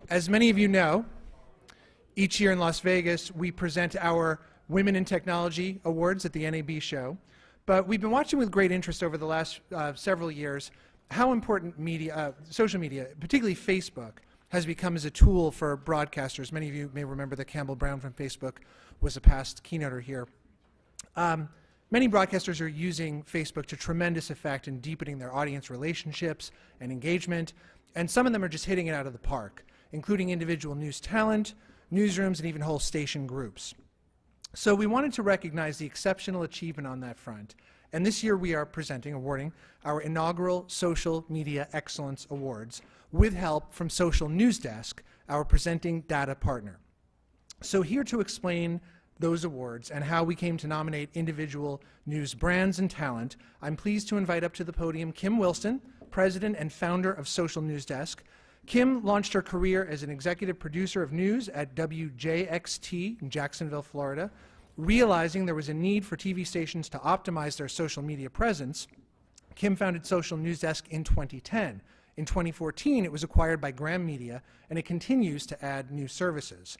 As many of you know, each year in Las Vegas, we present our Women in Technology Awards at the NAB show. But we've been watching with great interest over the last several years how important media, social media, particularly Facebook, has become as a tool for broadcasters. Many of you may remember that Campbell Brown from Facebook was a past keynoter here. Many broadcasters are using Facebook to tremendous effect in deepening their audience relationships and engagement, and some of them are just hitting it out of the park, including individual news talent, newsrooms, and even whole station groups. So we wanted to recognize the exceptional achievement on that front, and this year we are awarding our inaugural Social Media Excellence Awards with help from Social News Desk, our presenting data partner. So here to explain those awards and how we came to nominate individual news brands and talent, I'm pleased to invite up to the podium Kim Wilson, president and founder of Social News Desk. Kim launched her career as an executive producer of news at WJXT in Jacksonville, Florida. Realizing there was a need for TV stations to optimize their social media presence, Kim founded Social News Desk in 2010. In 2014, it was acquired by Graham Media, and it continues to add new services.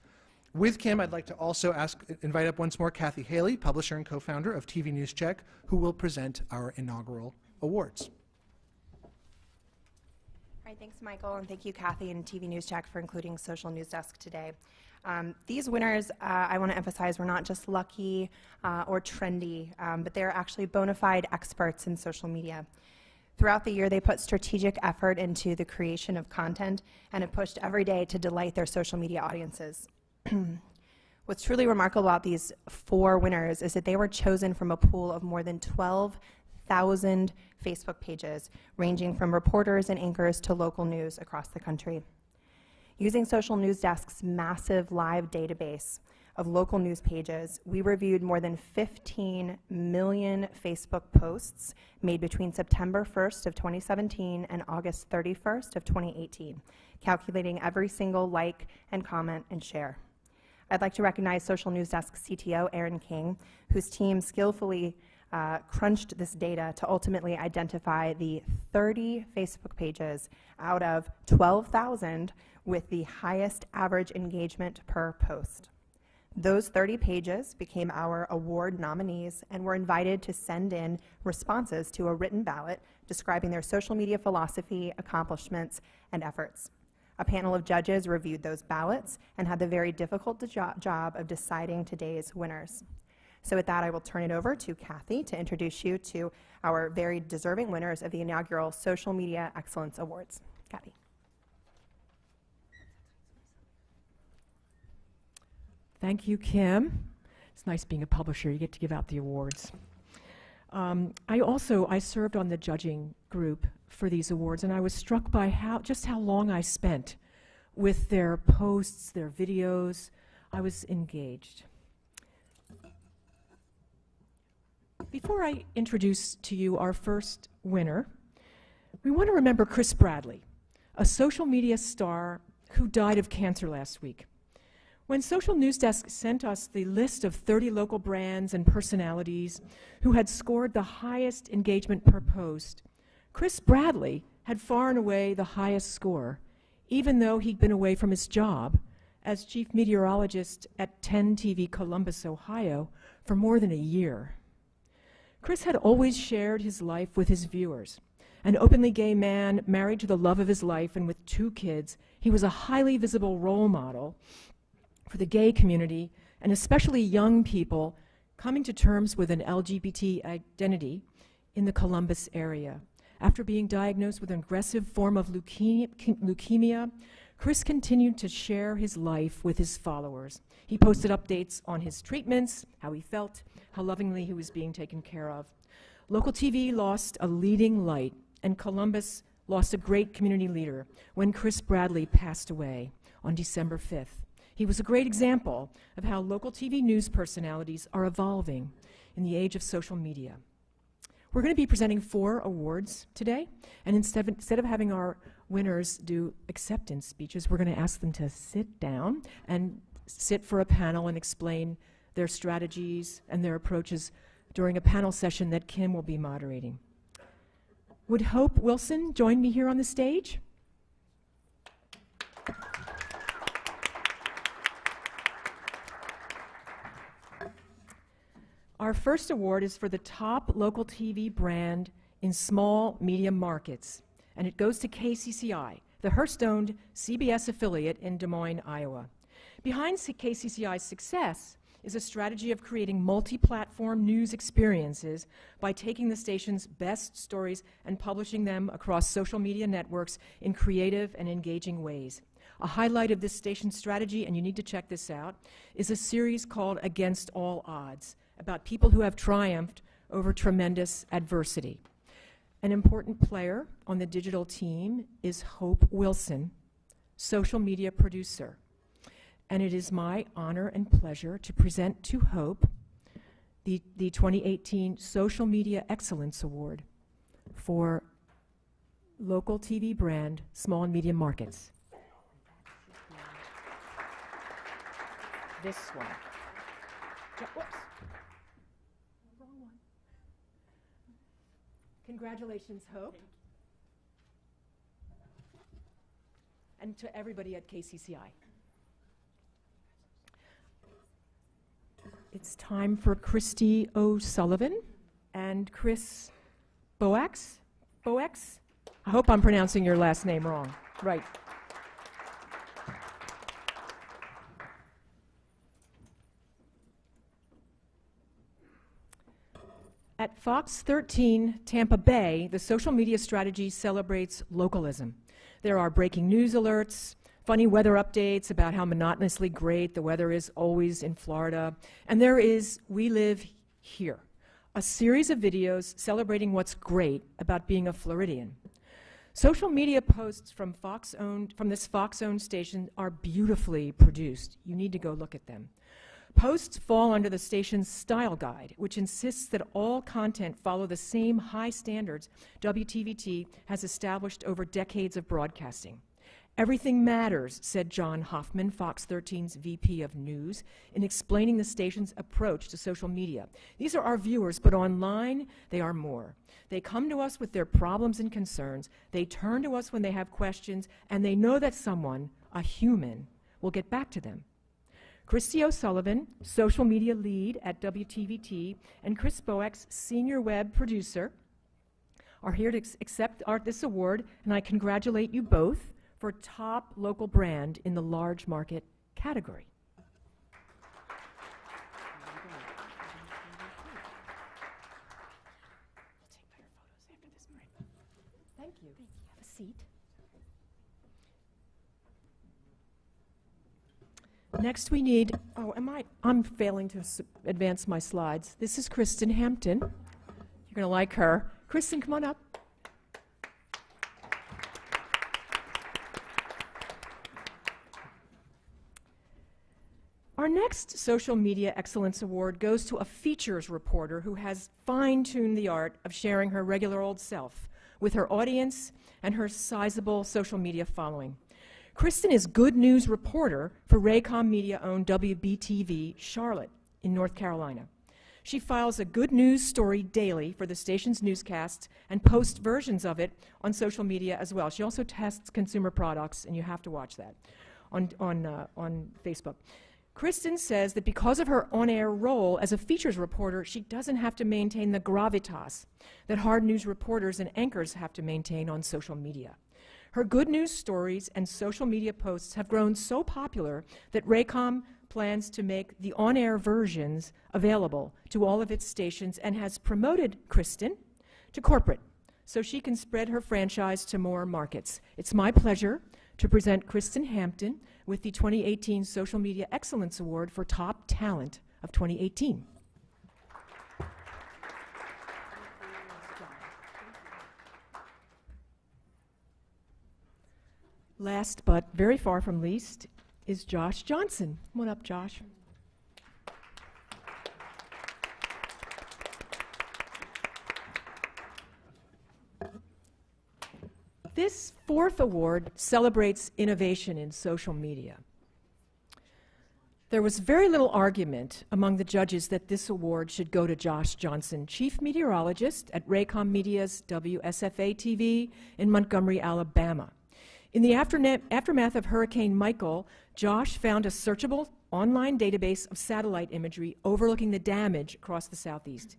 With Kim, I'd like to also invite up once more Kathy Haley, publisher and co-founder of TV News Check, who will present our inaugural awards. All right, thanks, Michael, and thank you, Kathy and TV News Check, for including Social News Desk today. These winners, I want to emphasize, were not just lucky or trendy, but they're actually bona fide experts in social media. Throughout the year, they put strategic effort into the creation of content and have pushed every day to delight their social media audiences. What's truly remarkable about these 4 winners is that they were chosen from a pool of more than 12,000 Facebook pages, ranging from reporters and anchors to local news across the country. Using Social News Desk's massive live database of local news pages, we reviewed more than 15 million Facebook posts made between September 1st of 2017 and August 31st of 2018, calculating every single like and comment and share. I'd like to recognize Social News Desk CTO Aaron King, whose team skillfully crunched this data to ultimately identify the 30 Facebook pages out of 12,000 with the highest average engagement per post. Those 30 pages became our award nominees and were invited to send in responses to a written ballot describing their social media philosophy, accomplishments, and efforts. A panel of judges reviewed those ballots and had the very difficult job of deciding today's winners. So with that, I will turn it over to Kathy to introduce you to our very deserving winners of the inaugural Social Media Excellence Awards. Kathy. Thank you, Kim. It's nice being a publisher. You get to give out the awards. I served on the judging group for these awards, and I was struck by just how long I spent with their posts, their videos. I was engaged. Before I introduce to you our first winner, we want to remember Chris Bradley, a social media star who died of cancer last week. When Social News Desk sent us the list of 30 local brands and personalities who had scored the highest engagement per post, Chris Bradley had far and away the highest score, even though he'd been away from his job as chief meteorologist at 10 TV Columbus, Ohio, for more than a year. Chris had always shared his life with his viewers. An openly gay man, married to the love of his life and with 2 kids, he was a highly visible role model for the gay community, and especially young people coming to terms with an LGBT identity in the Columbus area. After being diagnosed with an aggressive form of leukemia, Chris continued to share his life with his followers. He posted updates on his treatments, how he felt, how lovingly he was being taken care of. Local TV lost a leading light, and Columbus lost a great community leader when Chris Bradley passed away on December 5th. He was a great example of how local TV news personalities are evolving in the age of social media. We're going to be presenting 4 awards today, and instead of having our winners do acceptance speeches, we're going to ask them to sit down and sit for a panel and explain their strategies and their approaches during a panel session that Kim will be moderating. Would Hope Wilson join me here on the stage? Our first award is for the top local TV brand in small, medium markets, and it goes to KCCI, the Hearst-owned CBS affiliate in Des Moines, Iowa. Behind KCCI's success is a strategy of creating multi-platform news experiences by taking the station's best stories and publishing them across social media networks in creative and engaging ways. A highlight of this station's strategy, and you need to check this out, is a series called Against All Odds, about people who have triumphed over tremendous adversity. An important player on the digital team is Hope Wilson, social media producer. And it is my honor and pleasure to present to Hope the 2018 Social Media Excellence Award for local TV brand, small and medium markets. This one. Whoops. Wrong one. Congratulations, Hope. And to everybody at KCCI. It's time for Christy O'Sullivan and Chris Boax. Boax? I hope I'm pronouncing your last name wrong. Right. At Fox 13 Tampa Bay, the social media strategy celebrates localism. There are breaking news alerts, funny weather updates about how monotonously great the weather is always in Florida, and there is We Live Here, a series of videos celebrating what's great about being a Floridian. Social media posts from this Fox-owned station are beautifully produced. You need to go look at them. Posts fall under the station's style guide, which insists that all content follow the same high standards WTVT has established over decades of broadcasting. Everything matters, said John Hoffman, Fox 13's VP of News, in explaining the station's approach to social media. These are our viewers, but online, they are more. They come to us with their problems and concerns, they turn to us when they have questions, and they know that someone, a human, will get back to them. Christy O'Sullivan, social media lead at WTVT, and Chris Boax, senior web producer, are here to accept this award, and I congratulate you both for top local brand in the large market category. Thank you. Have a seat. Next we need, I'm failing to advance my slides. This is Kristen Hampton. You're going to like her. Kristen, come on up. Our next Social Media Excellence Award goes to a features reporter who has fine-tuned the art of sharing her regular old self with her audience and her sizable social media following. Kristen is good news reporter for Raycom Media-owned WBTV Charlotte in North Carolina. She files a good news story daily for the station's newscasts and posts versions of it on social media as well. She also tests consumer products, and you have to watch that on Facebook. Kristen says that because of her on-air role as a features reporter, she doesn't have to maintain the gravitas that hard news reporters and anchors have to maintain on social media. Her good news stories and social media posts have grown so popular that Raycom plans to make the on-air versions available to all of its stations and has promoted Kristen to corporate so she can spread her franchise to more markets. It's my pleasure to present Kristen Hampton with the 2018 Social Media Excellence Award for Top Talent of 2018. Last but very far from least is Josh Johnson. Come on up, Josh. This fourth award celebrates innovation in social media. There was very little argument among the judges that this award should go to Josh Johnson, chief meteorologist at Raycom Media's WSFA-TV in Montgomery, Alabama. In the aftermath of Hurricane Michael, Josh found a searchable online database of satellite imagery overlooking the damage across the Southeast.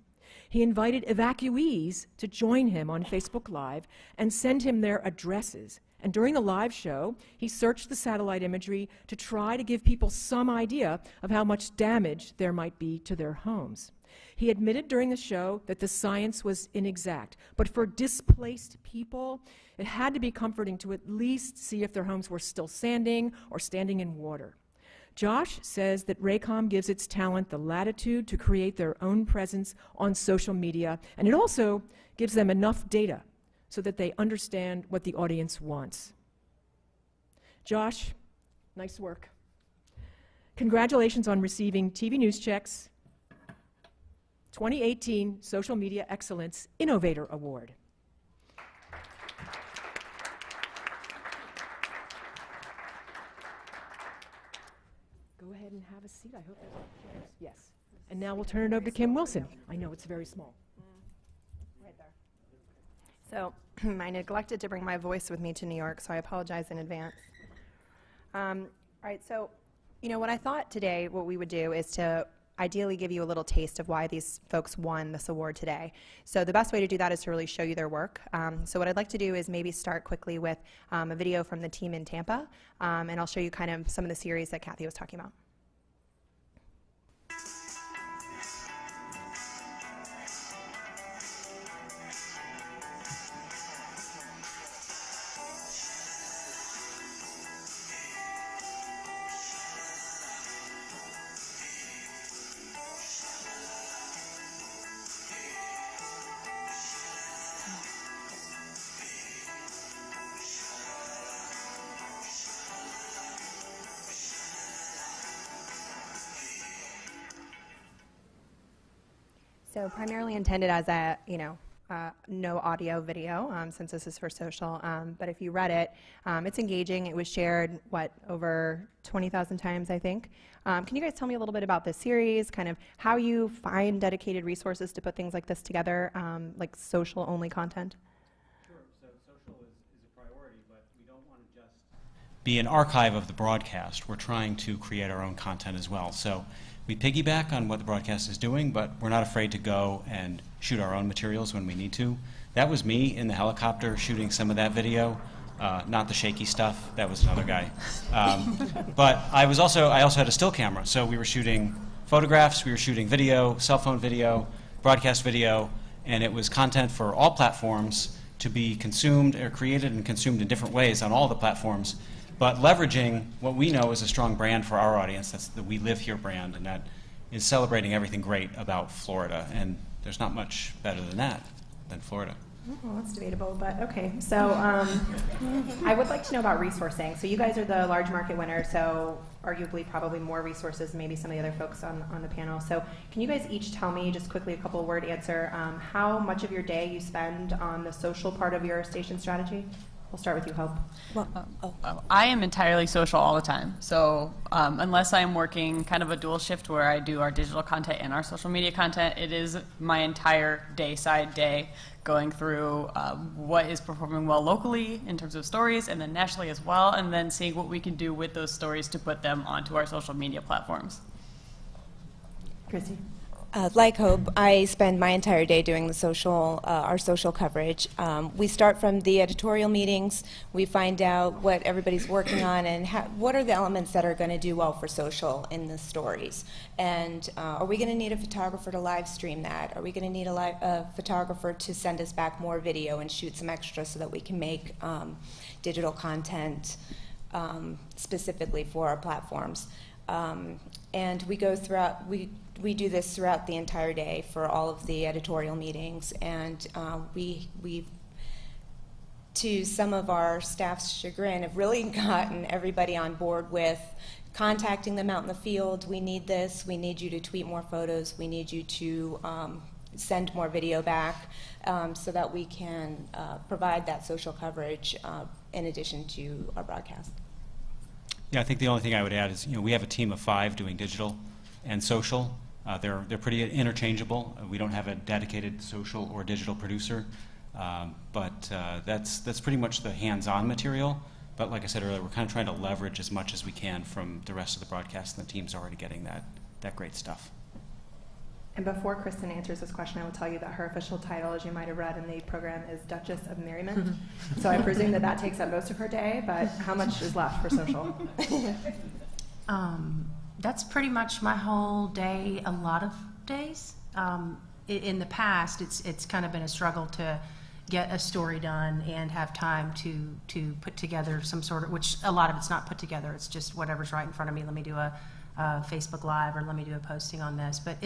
He invited evacuees to join him on Facebook Live and send him their addresses. And during the live show, he searched the satellite imagery to try to give people some idea of how much damage there might be to their homes. He admitted during the show that the science was inexact, but for displaced people, it had to be comforting to at least see if their homes were still standing or standing in water. Josh says that Raycom gives its talent the latitude to create their own presence on social media, and it also gives them enough data so that they understand what the audience wants. Josh, nice work. Congratulations on receiving TV News Check's 2018 Social Media Excellence Innovator Award. Go ahead and have a seat. I hope that's yours. Yes. And now we'll turn it over to Kim Wilson. I know it's very small. Right there. So I neglected to bring my voice with me to New York, so I apologize in advance. All right, so what I thought today what we would do is to ideally give you a little taste of why these folks won this award today. So the best way to do that is to really show you their work. So what I'd like to do is maybe start quickly with a video from the team in Tampa, and I'll show you kind of some of the series that Kathy was talking about. So primarily intended as a, no audio video, since this is for social, but if you read it, it's engaging. It was shared, over 20,000 times, I think. Can you guys tell me a little bit about this series, kind of how you find dedicated resources to put things like this together, like social-only content? Sure. So social is a priority, but we don't want to just be an archive of the broadcast. We're trying to create our own content as well. So we piggyback on what the broadcast is doing, but we're not afraid to go and shoot our own materials when we need to. That was me in the helicopter shooting some of that video, not the shaky stuff. That was another guy. But I also had a still camera, so we were shooting photographs, we were shooting video, cell phone video, broadcast video, and it was content for all platforms to be consumed or created and consumed in different ways on all the platforms, but leveraging what we know is a strong brand for our audience. That's the We Live Here brand, and that is celebrating everything great about Florida. And there's not much better than that, than Florida. Well, that's debatable, but okay. So I would like to know about resourcing. So you guys are the large market winner, so arguably probably more resources than maybe some of the other folks on the panel. So can you guys each tell me, just quickly, a couple word answer, how much of your day you spend on the social part of your station strategy? We'll start with you, Hope. I am entirely social all the time. So unless I'm working kind of a dual shift where I do our digital content and our social media content, it is my entire day going through what is performing well locally in terms of stories and then nationally as well, and then seeing what we can do with those stories to put them onto our social media platforms. Chrissy? Like Hope, I spend my entire day doing the our social coverage. We start from the editorial meetings. We find out what everybody's working on and what are the elements that are going to do well for social in the stories. And are we going to need a photographer to live stream that? Are we going to need a photographer to send us back more video and shoot some extra so that we can make digital content specifically for our platforms? And we go throughout, we do this throughout the entire day for all of the editorial meetings, and we, to some of our staff's chagrin, have really gotten everybody on board with contacting them out in the field. We need this. We need you to tweet more photos. We need you to send more video back so that we can provide that social coverage in addition to our broadcast. Yeah, I think the only thing I would add is, we have a team of 5 doing digital and social. They're pretty interchangeable. We don't have a dedicated social or digital producer, but that's pretty much the hands-on material. But like I said earlier, we're kind of trying to leverage as much as we can from the rest of the broadcast, and the team's already getting that great stuff. And before Kristen answers this question, I will tell you that her official title, as you might have read in the program, is Duchess of Merriment. So I presume that that takes up most of her day, but how much is left for social? That's pretty much my whole day, a lot of days. In the past, it's kind of been a struggle to get a story done and have time to put together some sort of, which a lot of it's not put together, it's just whatever's right in front of me. Let me do a Facebook Live, or let me do a posting on this. But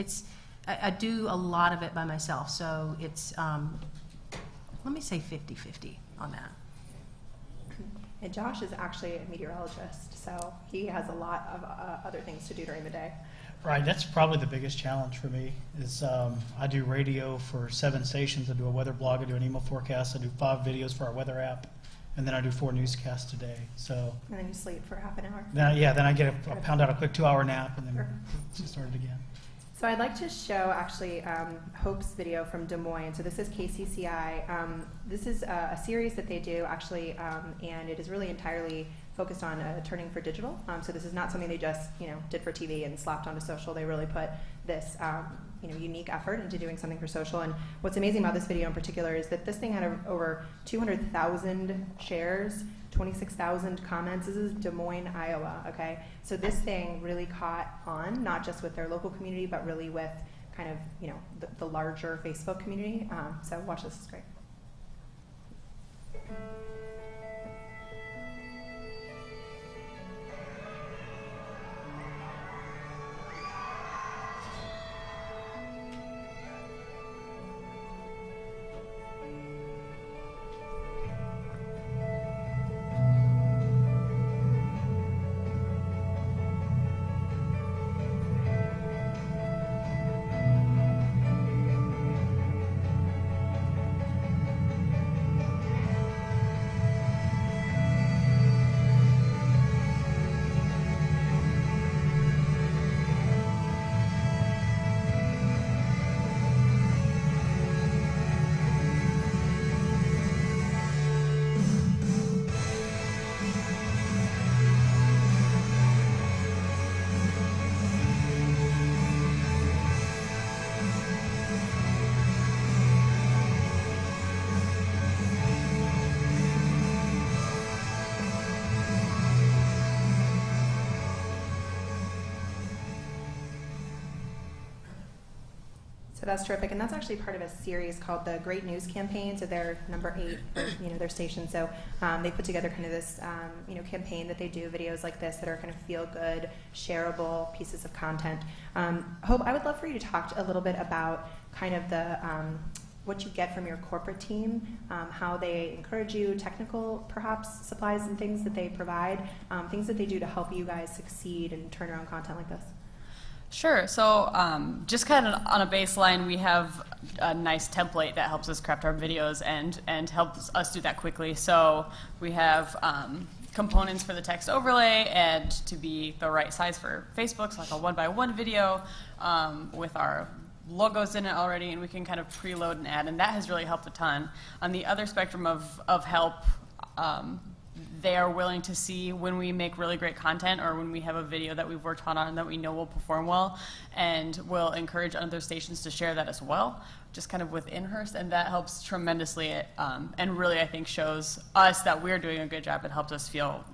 I do a lot of it by myself, so it's, let me say 50-50 on that. And Josh is actually a meteorologist, so he has a lot of other things to do during the day. Right, that's probably the biggest challenge for me is I do radio for 7 stations. I do a weather blog, I do an email forecast, I do 5 videos for our weather app, and then I do 4 newscasts a day. So And then you sleep for half an hour. then I get a pound out a quick 2-hour nap, and then get started again. So I'd like to show actually Hope's video from Des Moines. So this is KCCI. This is a series that they do actually, and it is really entirely focused on turning for digital. So this is not something they just did for TV and slapped onto social. They really put this unique effort into doing something for social. And what's amazing about this video in particular is that this thing had over 200,000 shares, 26,000 comments. This is Des Moines, Iowa, okay? So this thing really caught on, not just with their local community, but really with kind of, the larger Facebook community. So watch this, it's great. So that's terrific, and that's actually part of a series called the Great News Campaign. So they're number 8, for, their station. So they put together kind of this, campaign that they do videos like this that are kind of feel-good, shareable pieces of content. Hope, I would love for you to talk a little bit about kind of the what you get from your corporate team, how they encourage you, technical perhaps supplies and things that they provide, things that they do to help you guys succeed and turn around content like this. Sure. So just kind of on a baseline, we have a nice template that helps us craft our videos and helps us do that quickly. So we have components for the text overlay and to be the right size for Facebook, so like a 1x1 video with our logos in it already, and we can kind of preload and add, and that has really helped a ton. On the other spectrum of help, they are willing to see when we make really great content or when we have a video that we've worked on and that we know will perform well, and will encourage other stations to share that as well, just kind of within Hearst, and that helps tremendously, and really I think shows us that we're doing a good job. It helps us feel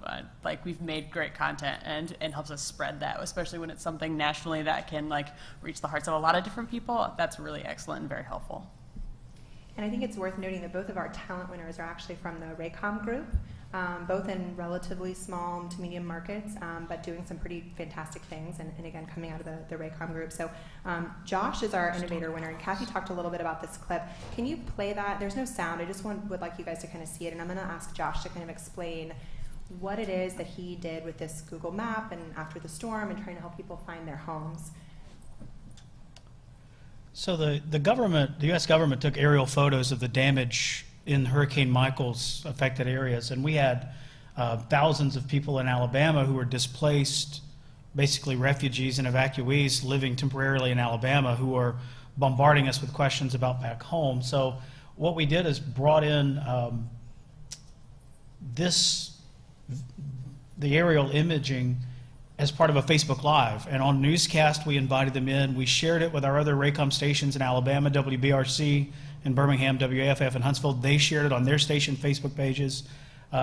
like we've made great content, and helps us spread that, especially when it's something nationally that can reach the hearts of a lot of different people. That's really excellent and very helpful. And I think it's worth noting that both of our talent winners are actually from the Raycom group, both in relatively small to medium markets, but doing some pretty fantastic things, and again, coming out of the Raycom group. So Josh is our innovator winner, and Kathy talked a little bit about this clip. Can you play that? There's no sound. I just would like you guys to kind of see it, and I'm going to ask Josh to kind of explain what it is that he did with this Google map and after the storm and trying to help people find their homes. So the U.S. government took aerial photos of the damage in Hurricane Michael's affected areas, and we had thousands of people in Alabama who were displaced, basically refugees and evacuees living temporarily in Alabama, who were bombarding us with questions about back home. So what we did is brought in this the aerial imaging as part of a Facebook Live. And on Newscast, we invited them in. We shared it with our other Raycom stations in Alabama, WBRC in Birmingham, WAFF in Huntsville. They shared it on their station Facebook pages.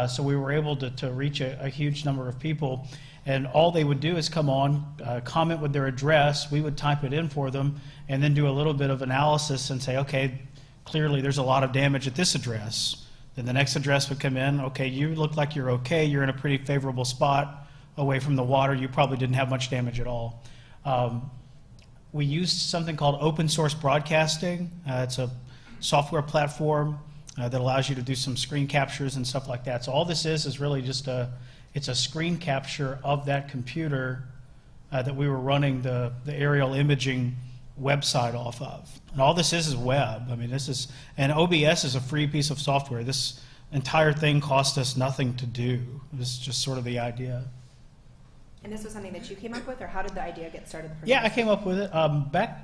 So we were able to reach a huge number of people. And all they would do is come on, comment with their address. We would type it in for them and then do a little bit of analysis and say, okay, clearly there's a lot of damage at this address. Then the next address would come in. Okay, you look like you're okay. You're in a pretty favorable spot away from the water. You probably didn't have much damage at all. We used something called open source broadcasting. It's a software platform that allows you to do some screen captures and stuff like that. So all this is really just it's a screen capture of that computer that we were running the aerial imaging website off of. And all this is web. I mean, and OBS is a free piece of software. This entire thing cost us nothing to do. This is just sort of the idea. And this was something that you came up with, or how did the idea get started? Yeah, I came up with it. Back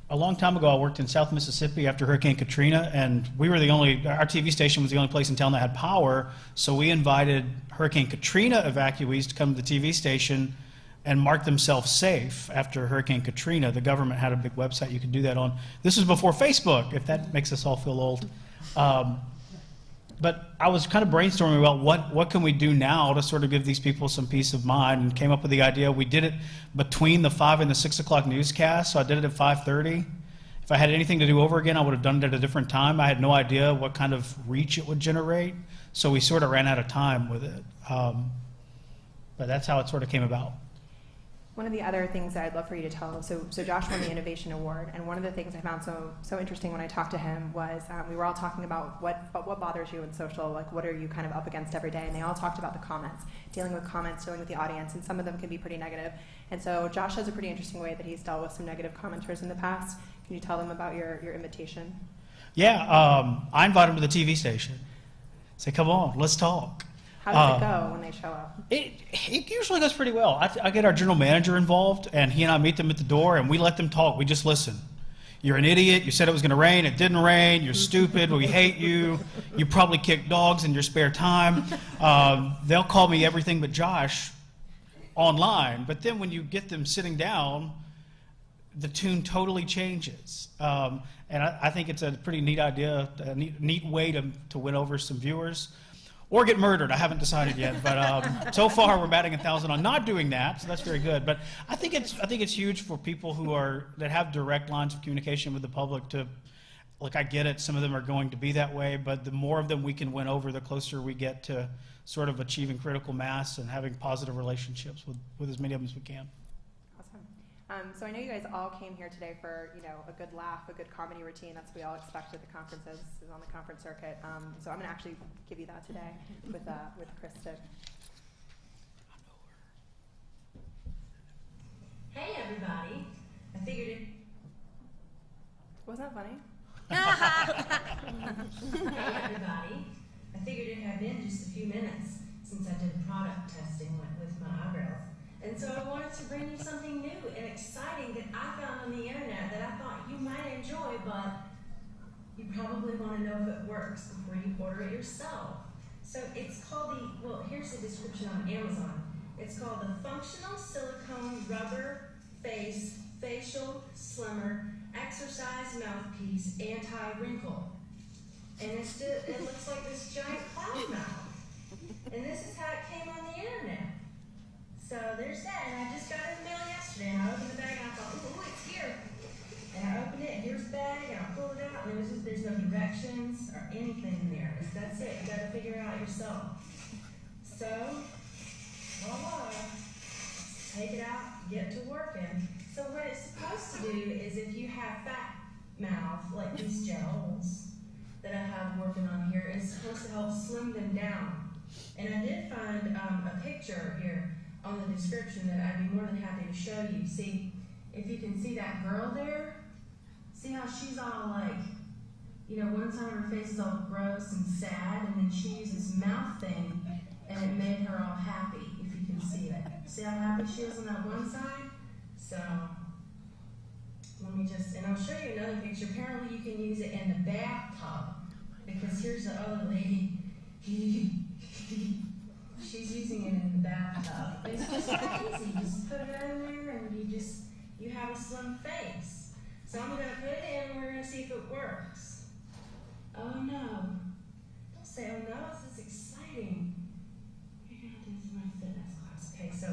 a long time ago, I worked in South Mississippi after Hurricane Katrina, and our TV station was the only place in town that had power, so we invited Hurricane Katrina evacuees to come to the TV station and mark themselves safe after Hurricane Katrina. The government had a big website you could do that on. This was before Facebook, if that makes us all feel old. But I was kind of brainstorming about what can we do now to sort of give these people some peace of mind, and came up with the idea. We did it between the 5 and the 6 o'clock newscast, so I did it at 5:30. If I had anything to do over again, I would have done it at a different time. I had no idea what kind of reach it would generate, so we sort of ran out of time with it. But that's how it sort of came about. One of the other things that I'd love for you to tell, so Josh won the Innovation Award, and one of the things I found so interesting when I talked to him was we were all talking about what bothers you in social, like what are you kind of up against every day, and they all talked about the comments, dealing with the audience, and some of them can be pretty negative. And so Josh has a pretty interesting way that he's dealt with some negative commenters in the past. Can you tell them about your invitation? Yeah, I invited him to the TV station. Say, come on, let's talk. How does it go when they show up? It usually goes pretty well. I get our general manager involved, and he and I meet them at the door, and we let them talk. We just listen. You're an idiot. You said it was going to rain. It didn't rain. You're stupid. We hate you. You probably kick dogs in your spare time. They'll call me everything but Josh online, but then when you get them sitting down, the tune totally changes. And I think it's a pretty neat idea, a neat way to win over some viewers. Or get murdered. I haven't decided yet, but so far we're batting 1,000 on not doing that, so that's very good. But I think it's huge for people that have direct lines of communication with the public to, like, I get it, some of them are going to be that way, but the more of them we can win over, the closer we get to sort of achieving critical mass and having positive relationships with as many of them as we can. So I know you guys all came here today for, a good laugh, a good comedy routine. That's what we all expect at the conferences, is on the conference circuit. So I'm going to actually give you that today with Krista. Hey everybody! I figured it. Wasn't that funny? Hey everybody! I figured it had been just a few minutes since I did product testing with my eyebrows. And so I wanted to bring you something new and exciting that I found on the internet that I thought you might enjoy, but you probably want to know if it works before you order it yourself. So it's called here's the description on Amazon. It's called the Functional Silicone Rubber Face Facial Slimmer Exercise Mouthpiece Anti-Wrinkle. And it looks like this giant cloud mouth. And this is how it came on the internet. So there's that, and I just got it in the mail yesterday, and I opened the bag, and I thought, ooh, it's here. And I opened it, and here's the bag, and I pulled it out, and there's no directions or anything in there. That's it. You got to figure it out yourself. So, voila. Take it out, get to working. So what it's supposed to do is if you have fat mouth, like these gels that I have working on here, it's supposed to help slim them down. And I did find a picture here on the description that I'd be more than happy to show you. See, if you can see that girl there, see how she's all like, one side of her face is all gross and sad, and then she uses mouth thing, and it made her all happy, if you can see it. See how happy she is on that one side? So, and I'll show you another picture. Apparently you can use it in the bathtub, because here's the other lady. She she's using it in the bathtub. It's just that easy. You just put it in there and you have a slim face. So I'm gonna put it in and we're gonna see if it works. Oh no. Don't say oh no, this is exciting. You're gonna do this in my fitness class. Okay, so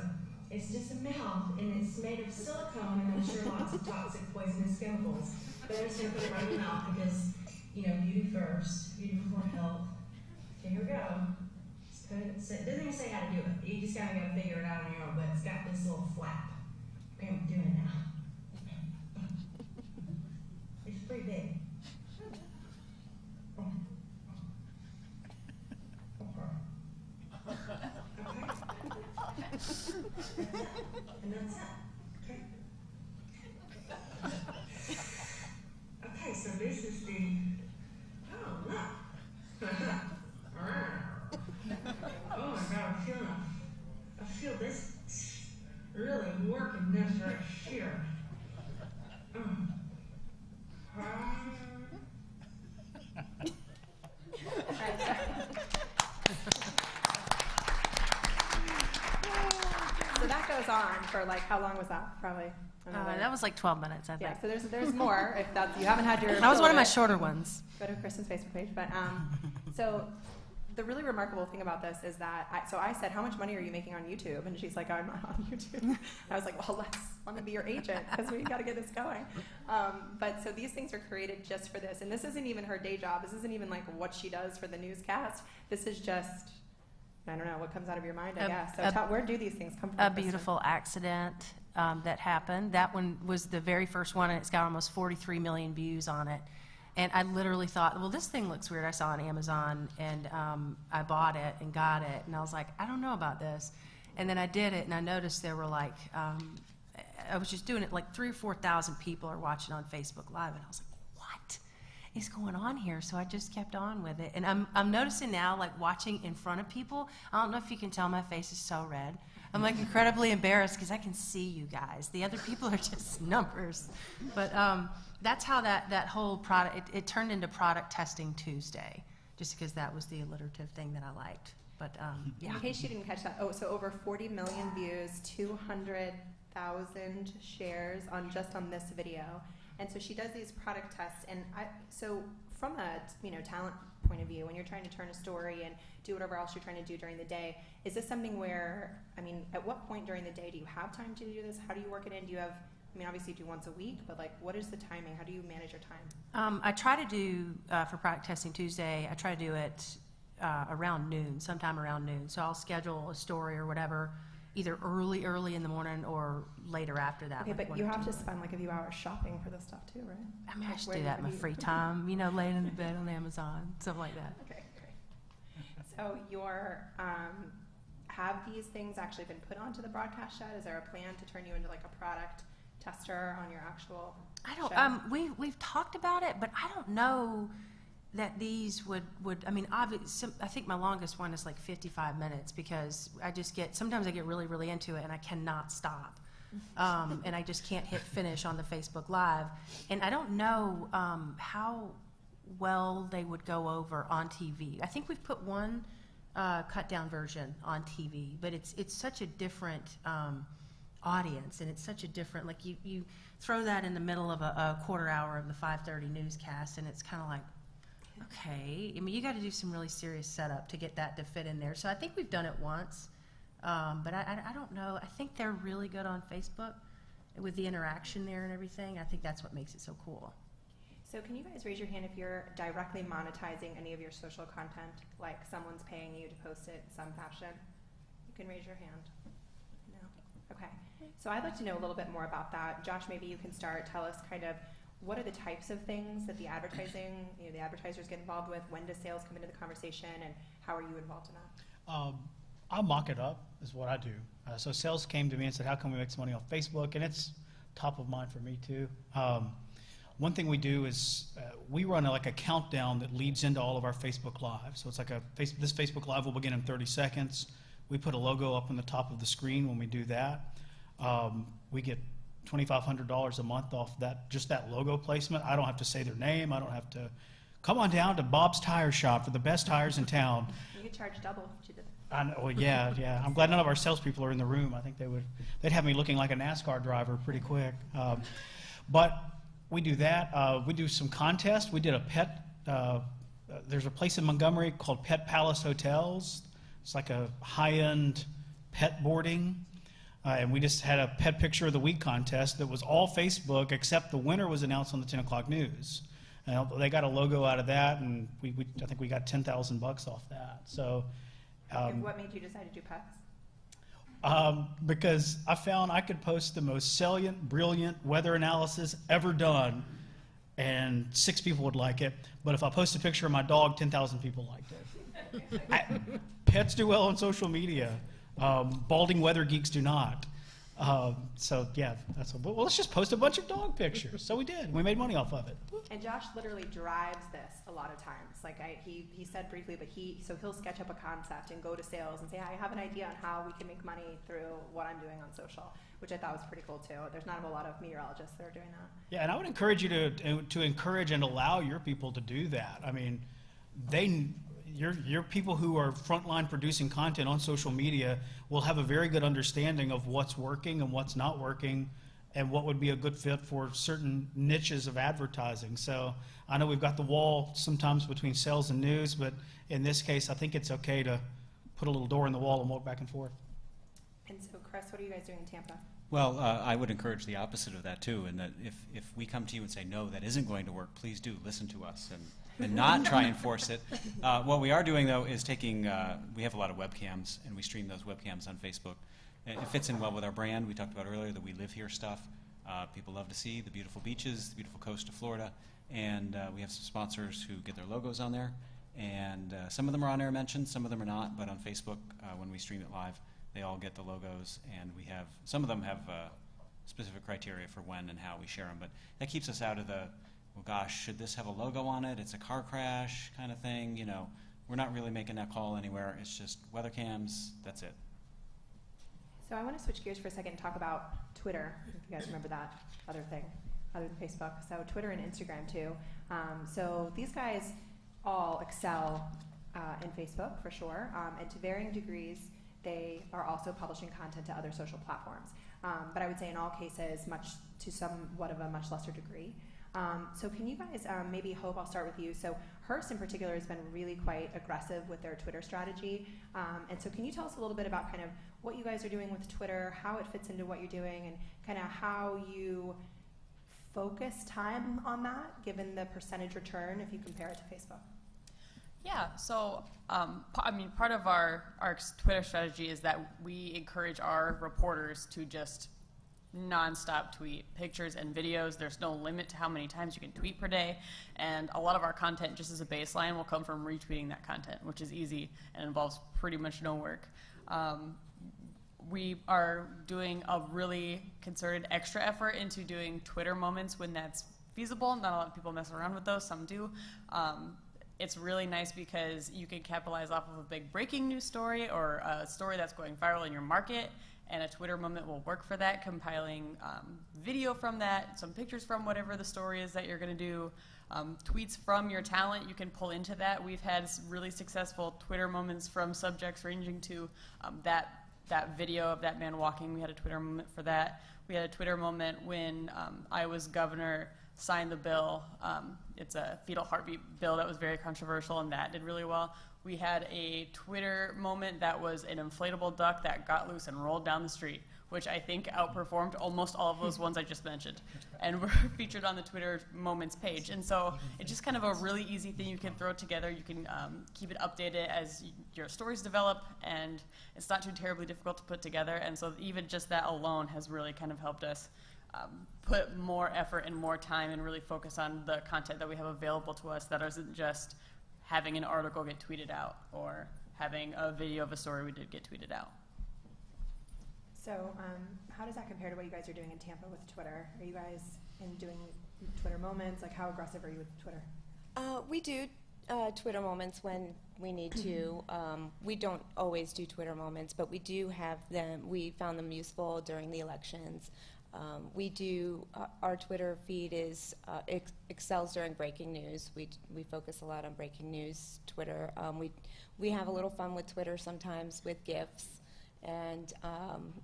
it's just a mouth and it's made of silicone and I'm sure lots of toxic poisonous chemicals. But I'm just gonna put it right in the mouth because, you know, beauty first, beauty before health. Okay, here we go. Just put it, it doesn't even say how to do it. You just gotta go figure it out on your own, but it's got this little flap. Okay, I'm doing it now. It's pretty big. And that's it. Okay. Okay, so this is the. Oh no. Oh my God, I feel this really working this right here. So that goes on for like, how long was that? Probably. That was like 12 minutes, I think. Yeah, so there's more if that's, you haven't had your. That was one of my fill shorter ones. Go to Kristen's Facebook page. But so the really remarkable thing about this is that, I said, how much money are you making on YouTube? And she's like, I'm not on YouTube. I was like, well, let me be your agent because we got to get this going. But so these things are created just for this. And this isn't even her day job. This isn't even like what she does for the newscast. This is just, I don't know, what comes out of your mind, I guess. So where do these things come from? A beautiful accident that happened. That one was the very first one, and it's got almost 43 million views on it. And I literally thought, well, this thing looks weird. I saw it on Amazon, and I bought it and got it. And I was like, I don't know about this. And then I did it, and I noticed there were like, I was just doing it, like 3,000 or 4,000 people are watching on Facebook Live. And I was like, what is going on here? So I just kept on with it. And I'm noticing now, like watching in front of people, I don't know if you can tell my face is so red. I'm like incredibly embarrassed because I can see you guys. The other people are just numbers. But that's how that whole product, it turned into Product Testing Tuesday, just because that was the alliterative thing that I liked. But yeah. In case you didn't catch that, so over 40 million views, 200,000 shares on this video. And so she does these product tests, and so from a talent point of view, when you're trying to turn a story and do whatever else you're trying to do during the day, is this something where, at what point during the day do you have time to do this? How do you work it in? Do you have, obviously you do once a week, but like, what is the timing? How do you manage your time? I try to do, for Product Testing Tuesday, I try to do it around noon, sometime around noon. So I'll schedule a story or whatever, either early in the morning or later after that. Okay, like but you have to spend like a few hours shopping for this stuff too, right? I should do that in my free time, laying in the bed on Amazon, something like that. Okay, great. So have these things actually been put onto the broadcast yet? Is there a plan to turn you into like a product tester on your actual show? We've talked about it, but I don't know that these would obviously, I think my longest one is like 55 minutes because sometimes I get really into it and I cannot stop. And I just can't hit finish on the Facebook Live. And I don't know how well they would go over on TV. I think we've put one cut down version on TV, but it's such a different audience, and it's such a different, like you throw that in the middle of a quarter hour of the 5:30 newscast, and it's kind of like, okay, you got to do some really serious setup to get that to fit in there. So I think we've done it once, but I don't know. I think they're really good on Facebook with the interaction there and everything. I think that's what makes it so cool. So can you guys raise your hand if you're directly monetizing any of your social content, like someone's paying you to post it in some fashion? You can raise your hand. No? Okay. So I'd like to know a little bit more about that. Josh, maybe you can start. Tell us kind of what are the types of things that the advertisers get involved with? When does sales come into the conversation, and how are you involved in that? I'll mock it up is what I do. So sales came to me and said, how can we make some money off Facebook? And it's top of mind for me too. One thing we do is we run a countdown that leads into all of our Facebook Live. So it's like this Facebook Live will begin in 30 seconds. We put a logo up on the top of the screen when we do that. We get $2,500 a month off just that logo placement. I don't have to say their name. I don't have to come on down to Bob's Tire Shop for the best tires in town. You could charge double if you did I know, well, yeah. I'm glad none of our salespeople are in the room. I think they'd have me looking like a NASCAR driver pretty quick. But we do that. We do some contests. We did a pet. There's a place in Montgomery called Pet Palace Hotels. It's like a high-end pet boarding. And we just had a Pet Picture of the Week contest that was all Facebook, except the winner was announced on the 10 o'clock news. They got a logo out of that, and I think we got $10,000 off that. So. And what made you decide to do pets? Because I found I could post the most salient, brilliant weather analysis ever done, and 6 people would like it. But if I post a picture of my dog, 10,000 people liked it. Pets do well on social media. Balding weather geeks do not. So yeah, well, let's just post a bunch of dog pictures. So we did. We made money off of it. And Josh literally drives this a lot of times. Like he said briefly, but he'll sketch up a concept and go to sales and say, I have an idea on how we can make money through what I'm doing on social, which I thought was pretty cool too. There's not a lot of meteorologists that are doing that. Yeah, and I would encourage you to encourage and allow your people to do that. I mean, your people who are frontline producing content on social media will have a very good understanding of what's working and what's not working and what would be a good fit for certain niches of advertising. So I know we've got the wall sometimes between sales and news, but in this case, I think it's okay to put a little door in the wall and walk back and forth. And so, Chris, what are you guys doing in Tampa? Well, I would encourage the opposite of that too, and that if we come to you and say, no, that isn't going to work, please do listen to us and not try and force it. What we are doing, though, is taking, we have a lot of webcams, and we stream those webcams on Facebook. It fits in well with our brand. We talked about earlier the We Live Here stuff. People love to see the beautiful beaches, the beautiful coast of Florida, and we have some sponsors who get their logos on there. And some of them are on air mentioned, some of them are not, but on Facebook, when we stream it live, they all get the logos, and we have, some of them have specific criteria for when and how we share them, but that keeps us out of the, well, gosh, should this have a logo on it? It's a car crash kind of thing, you know. We're not really making that call anywhere. It's just weather cams, that's it. So I want to switch gears for a second and talk about Twitter, if you guys remember that other thing, other than Facebook. So Twitter and Instagram too. So these guys all excel in Facebook for sure, and to varying degrees, they are also publishing content to other social platforms. But I would say in all cases, much to somewhat of a much lesser degree. So can you guys, maybe Hope, I'll start with you. So Hearst in particular has been really quite aggressive with their Twitter strategy. And so can you tell us a little bit about kind of what you guys are doing with Twitter, how it fits into what you're doing, and kind of how you focus time on that, given the percentage return if you compare it to Facebook? Yeah, so I mean, part of our Twitter strategy is that we encourage our reporters to just nonstop tweet pictures and videos. There's no limit to how many times you can tweet per day, and a lot of our content, just as a baseline, will come from retweeting that content, which is easy and involves pretty much no work. We are doing a really concerted extra effort into doing Twitter moments when that's feasible. Not a lot of people mess around with those, some do. It's really nice because you can capitalize off of a big breaking news story or a story that's going viral in your market, and a Twitter moment will work for that, compiling video from that, some pictures from whatever the story is that you're going to do, tweets from your talent you can pull into that. We've had really successful Twitter moments from subjects ranging to that video of that man walking. We had a Twitter moment for that. We had a Twitter moment when Iowa's governor signed the bill. It's a fetal heartbeat bill that was very controversial, and that did really well. We had a Twitter moment that was an inflatable duck that got loose and rolled down the street, which I think outperformed almost all of those ones I just mentioned. And we're featured on the Twitter Moments page. And so it's just kind of a really easy thing you can throw together. You can keep it updated as your stories develop, and it's not too terribly difficult to put together. And so even just that alone has really kind of helped us put more effort and more time and really focus on the content that we have available to us that isn't just having an article get tweeted out or having a video of a story we did get tweeted out. So how does that compare to what you guys are doing in Tampa with Twitter? Are you guys doing Twitter moments? Like, how aggressive are you with Twitter? We do Twitter moments when we need to. We don't always do Twitter moments, but we do have them. We found them useful during the elections. We do, our Twitter feed is, excels during breaking news. We focus a lot on breaking news, Twitter. We have a little fun with Twitter sometimes with GIFs and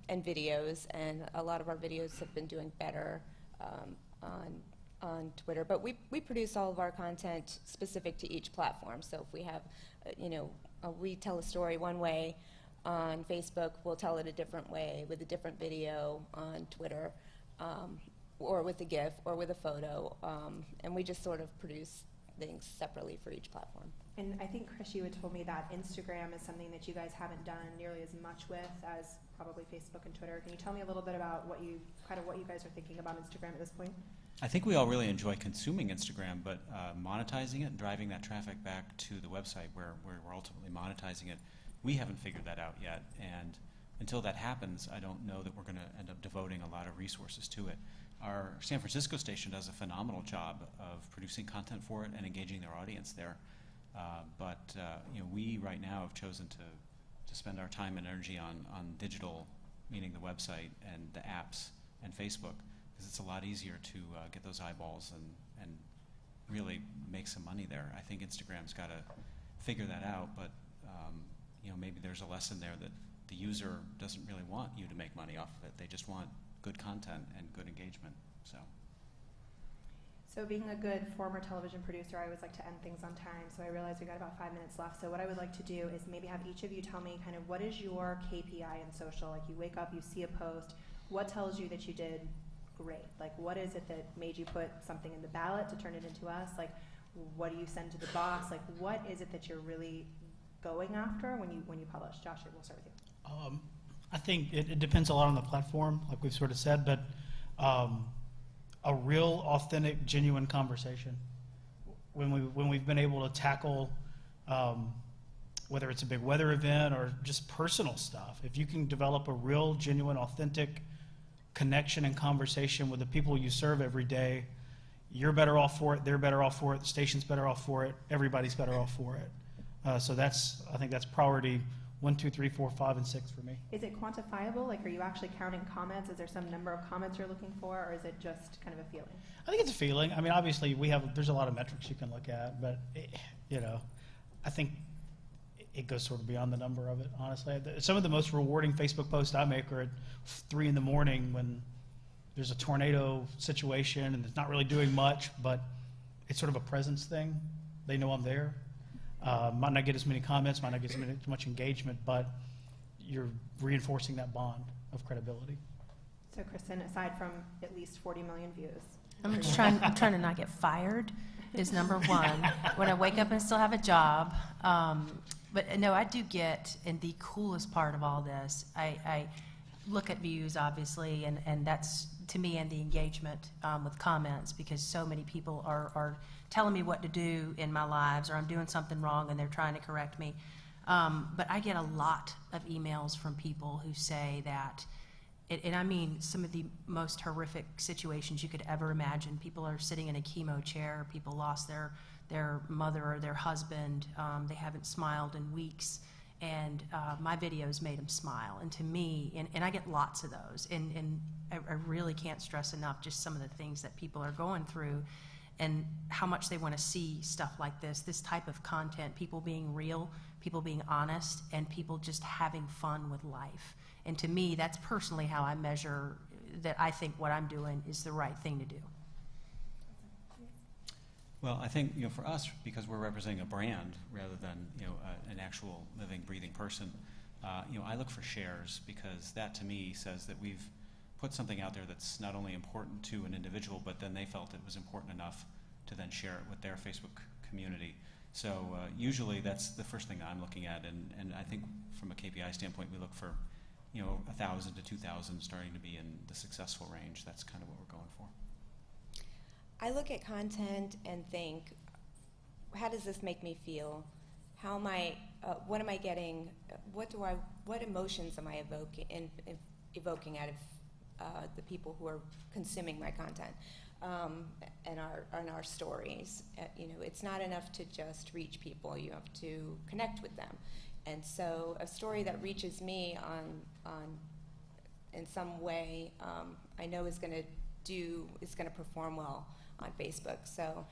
videos, and a lot of our videos have been doing better on Twitter. But we produce all of our content specific to each platform. So if we have, we tell a story one way on Facebook, we'll tell it a different way with a different video on Twitter, or with a GIF or with a photo, and we just sort of produce things separately for each platform. And I think, Chris, you had told me that Instagram is something that you guys haven't done nearly as much with as probably Facebook and Twitter. Can you tell me a little bit about what you guys are thinking about Instagram at this point? I think we all really enjoy consuming Instagram, but monetizing it and driving that traffic back to the website where we're ultimately monetizing it, we haven't figured that out yet. And until that happens, I don't know that we're going to end up devoting a lot of resources to it. Our San Francisco station does a phenomenal job of producing content for it and engaging their audience there. But we right now have chosen to spend our time and energy on digital, meaning the website and the apps and Facebook, because it's a lot easier to get those eyeballs and really make some money there. I think Instagram's got to figure that out, but maybe there's a lesson there that the user doesn't really want you to make money off of it. They just want good content and good engagement. So being a good former television producer, I always like to end things on time, so I realize we got about 5 minutes left. So what I would like to do is maybe have each of you tell me kind of what is your KPI in social? Like you wake up, you see a post, what tells you that you did great? Like what is it that made you put something in the ballot to turn it into us? Like what do you send to the boss? Like what is it that you're really going after when you publish? Josh, we'll start with you. I think it depends a lot on the platform, like we've sort of said, but a real, authentic, genuine conversation. When we've been able to tackle, whether it's a big weather event or just personal stuff, if you can develop a real, genuine, authentic connection and conversation with the people you serve every day, you're better off for it, they're better off for it, the station's better off for it, everybody's better off for it. So I think that's priority 1, 2, 3, 4, 5, and 6 for me. Is it quantifiable? Like, are you actually counting comments? Is there some number of comments you're looking for, or is it just kind of a feeling? I think it's a feeling. I mean, obviously, there's a lot of metrics you can look at, but I think it goes sort of beyond the number of it. Honestly, some of the most rewarding Facebook posts I make are at 3 in the morning when there's a tornado situation and it's not really doing much, but it's sort of a presence thing. They know I'm there. Might not get as many comments, might not get as much engagement, but you're reinforcing that bond of credibility. So, Kristen, aside from at least 40 million views, I'm trying to not get fired is number one. When I wake up and still have a job. But no, I do get, and the coolest part of all this, I look at views, obviously, and that's, to me, and the engagement with comments, because so many people are telling me what to do in my lives, or I'm doing something wrong and they're trying to correct me. But I get a lot of emails from people who say that, and I mean some of the most horrific situations you could ever imagine. People are sitting in a chemo chair, people lost their mother or their husband, they haven't smiled in weeks, and my videos made them smile. And to me, and I get lots of those, and I really can't stress enough just some of the things that people are going through and how much they want to see stuff like this type of content, people being real, people being honest, and people just having fun with life. And to me, that's personally how I measure that I think what I'm doing is the right thing to do. Well, I think for us, because we're representing a brand rather than an actual living, breathing person, I look for shares, because that to me says that we've put something out there that's not only important to an individual, but then they felt it was important enough to then share it with their Facebook community. So usually that's the first thing I'm looking at, and I think from a KPI standpoint, we look for 1,000 to 2,000 starting to be in the successful range. That's kind of what we're going for. I look at content and think, how does this make me feel? How am I? What am I getting? What emotions am I evoking out of the people who are consuming my content and our stories? It's not enough to just reach people. You have to connect with them. And so, a story that reaches me in some way, I know is going to perform well on Facebook, so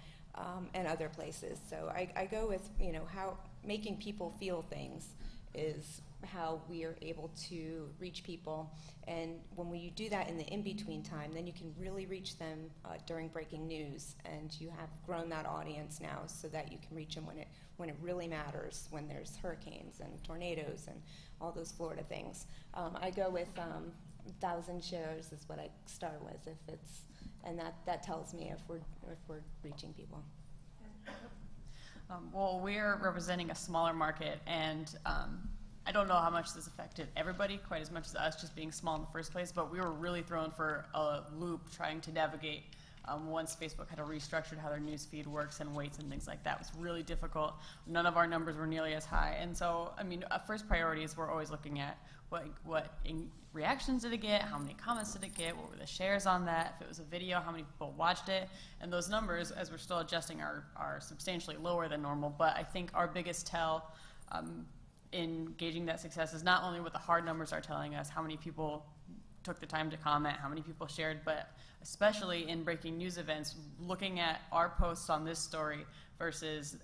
and other places. So I go with, you know, how making people feel things is how we are able to reach people. And when we do that in the in-between time, then you can really reach them during breaking news, and you have grown that audience now so that you can reach them when it really matters, when there's hurricanes and tornadoes and all those Florida things. I go with 1,000 shares is what I start with, and that tells me if we're reaching people. Well, we're representing a smaller market, and I don't know how much this affected everybody quite as much as us just being small in the first place, but we were really thrown for a loop trying to navigate once Facebook had restructured how their news feed works and weights and things like that. It was really difficult. None of our numbers were nearly as high. And so, I mean, first priority is we're always looking at what reactions did it get, how many comments did it get, what were the shares on that, if it was a video, how many people watched it. And those numbers, as we're still adjusting, are substantially lower than normal. But I think our biggest tell in gauging that success is not only what the hard numbers are telling us, how many people took the time to comment, how many people shared, but especially in breaking news events, looking at our posts on this story versus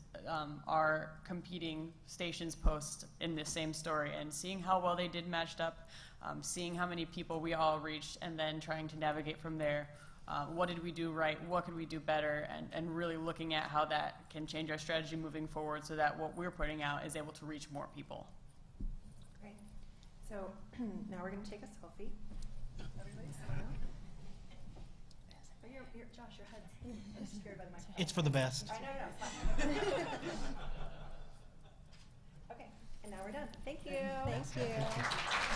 our competing stations' posts in the same story, and seeing how well they did matched up, seeing how many people we all reached, and then trying to navigate from there. What did we do right? What could we do better? And really looking at how that can change our strategy moving forward so that what we're putting out is able to reach more people. Great. So now we're going to take a selfie. Everybody smile. Oh, Josh, your head's obscured by the microphone. It's for the best. I know. Okay, and now we're done. Thank you. Thank you.